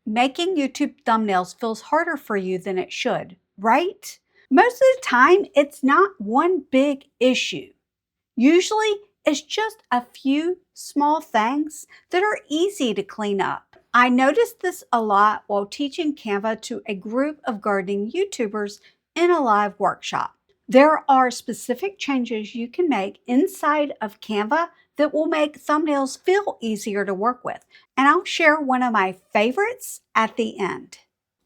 making YouTube thumbnails feels harder for you than it should, right? Most of the time, it's not one big issue. Usually, it's just a few small things that are easy to clean up. I noticed this a lot while teaching Canva to a group of gardening YouTubers in a live workshop. There are specific changes you can make inside of Canva that will make thumbnails feel easier to work with, and I'll share one of my favorites at the end.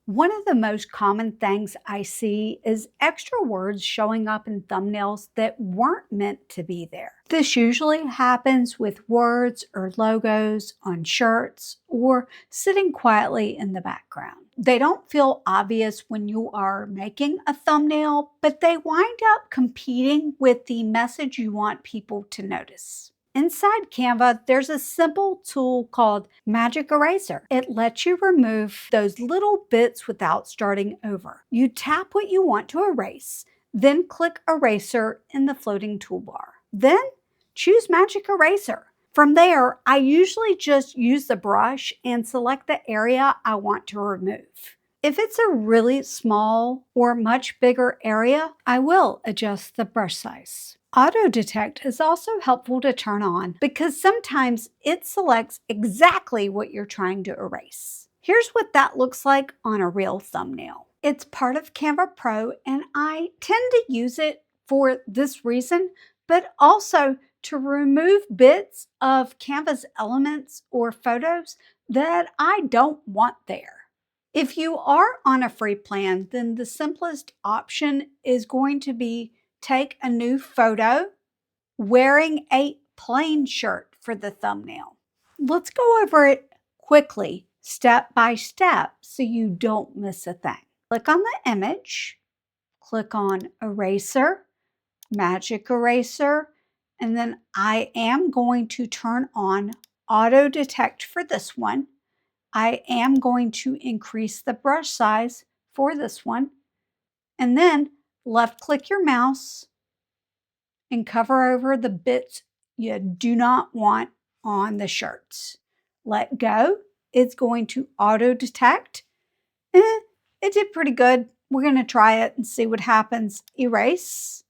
One of the most common things I see is extra words showing up in thumbnails that weren't meant to be there. This usually happens with words or logos on shirts or sitting quietly in the background. They don't feel obvious when you are making a thumbnail, but they wind up competing with the message you want people to notice. Inside Canva, there's a simple tool called Magic Eraser. It lets you remove those little bits without starting over. You tap what you want to erase, then click Eraser in the floating toolbar. Then choose Magic Eraser. From there, I usually just use the brush and select the area I want to remove. If it's a really small or much bigger area, I will adjust the brush size. Auto detect is also helpful to turn on because sometimes it selects exactly what you're trying to erase. Here's what that looks like on a real thumbnail. It's part of Canva Pro, and I tend to use it for this reason, but also to remove bits of Canva's elements or photos that I don't want there. If you are on a free plan, then the simplest option is going to be take a new photo wearing a plain shirt for the thumbnail. Let's go over it quickly, step by step, so you don't miss a thing. Click on the image, click on Eraser, Magic Eraser, and then I am going to turn on Auto Detect for this one. I am going to increase the brush size for this one, and then left click your mouse and cover over the bits you do not want on the shirts. Let go. It's going to auto detect. It did pretty good. We're going to try it and see what happens. Erase.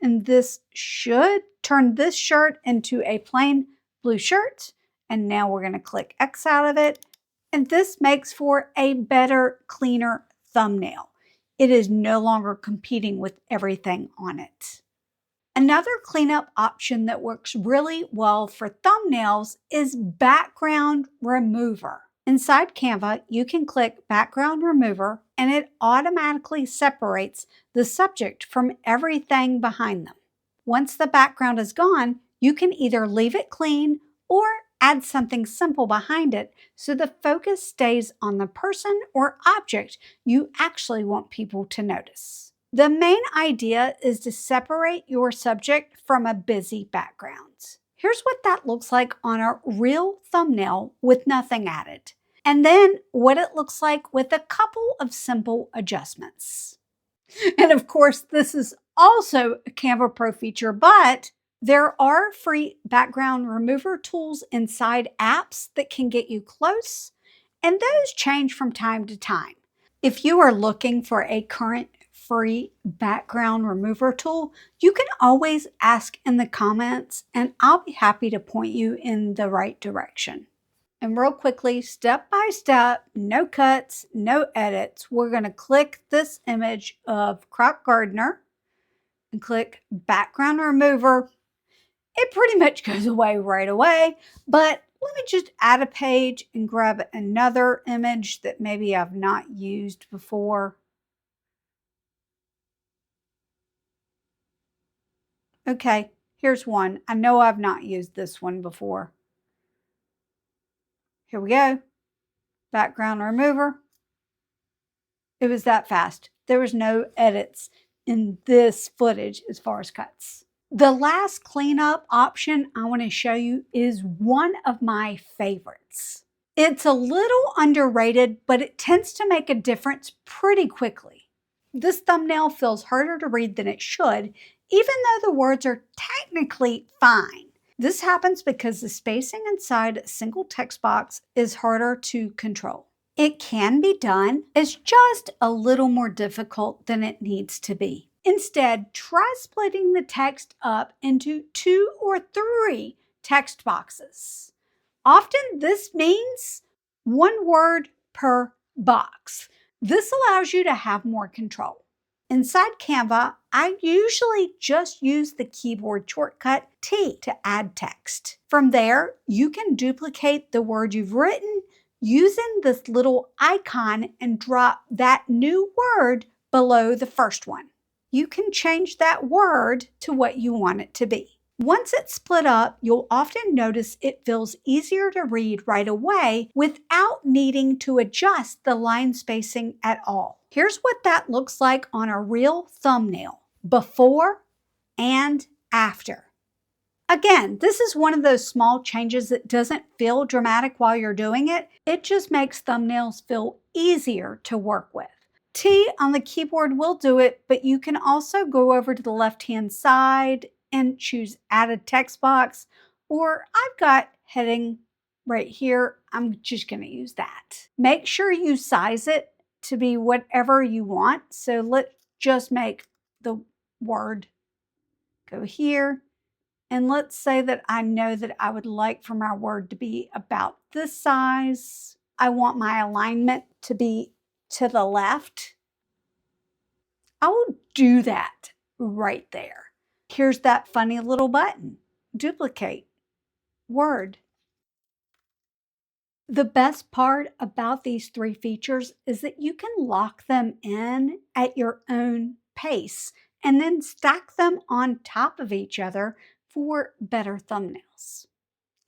And this should turn this shirt into a plain blue shirt. And now we're going to click X out of it. And this makes for a better, cleaner thumbnail. It is no longer competing with everything on it. Another cleanup option that works really well for thumbnails is Background Remover. Inside Canva, you can click Background Remover and it automatically separates the subject from everything behind them. Once the background is gone, you can either leave it clean or add something simple behind it so the focus stays on the person or object you actually want people to notice. The main idea is to separate your subject from a busy background. Here's what that looks like on a real thumbnail with nothing added, and then what it looks like with a couple of simple adjustments. And of course, this is also a Canva Pro feature, but there are free background remover tools inside apps that can get you close, and those change from time to time. If you are looking for a current free background remover tool, you can always ask in the comments, and I'll be happy to point you in the right direction. And real quickly, step by step, no cuts, no edits, we're going to click this image of Crock Gardener and click Background Remover. It pretty much goes away right away, but let me just add a page and grab another image that maybe I've not used before. Okay, here's one. I know I've not used this one before. Here we go. Background remover. It was that fast. There was no edits in this footage as far as cuts. The last cleanup option I want to show you is one of my favorites. It's a little underrated, but it tends to make a difference pretty quickly. This thumbnail feels harder to read than it should, even though the words are technically fine. This happens because the spacing inside a single text box is harder to control. It can be done. It's just a little more difficult than it needs to be. Instead, try splitting the text up into 2 or 3 text boxes. Often this means 1 word per box. This allows you to have more control. Inside Canva, I usually just use the keyboard shortcut T to add text. From there, you can duplicate the word you've written using this little icon and drop that new word below the first one. You can change that word to what you want it to be. Once it's split up, you'll often notice it feels easier to read right away without needing to adjust the line spacing at all. Here's what that looks like on a real thumbnail, before and after. Again, this is one of those small changes that doesn't feel dramatic while you're doing it. It just makes thumbnails feel easier to work with. T on the keyboard will do it, but you can also go over to the left-hand side and choose add a text box, or I've got heading right here. I'm just going to use that. Make sure you size it to be whatever you want. So let's just make the word go here. And let's say that I know that I would like for my word to be about this size. I want my alignment to be to the left. I will do that right there. Here's that funny little button. Duplicate word. The best part about these 3 features is that you can lock them in at your own pace and then stack them on top of each other for better thumbnails.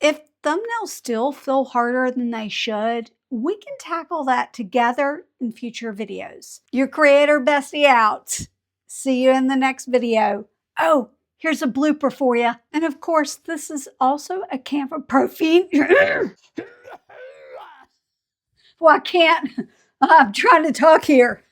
If thumbnails still feel harder than they should, we can tackle that together in future videos. Your creator bestie out. See you in the next video. Oh, here's a blooper for you. And of course, this is also a Canva Pro feed. Well, I can't. I'm trying to talk here.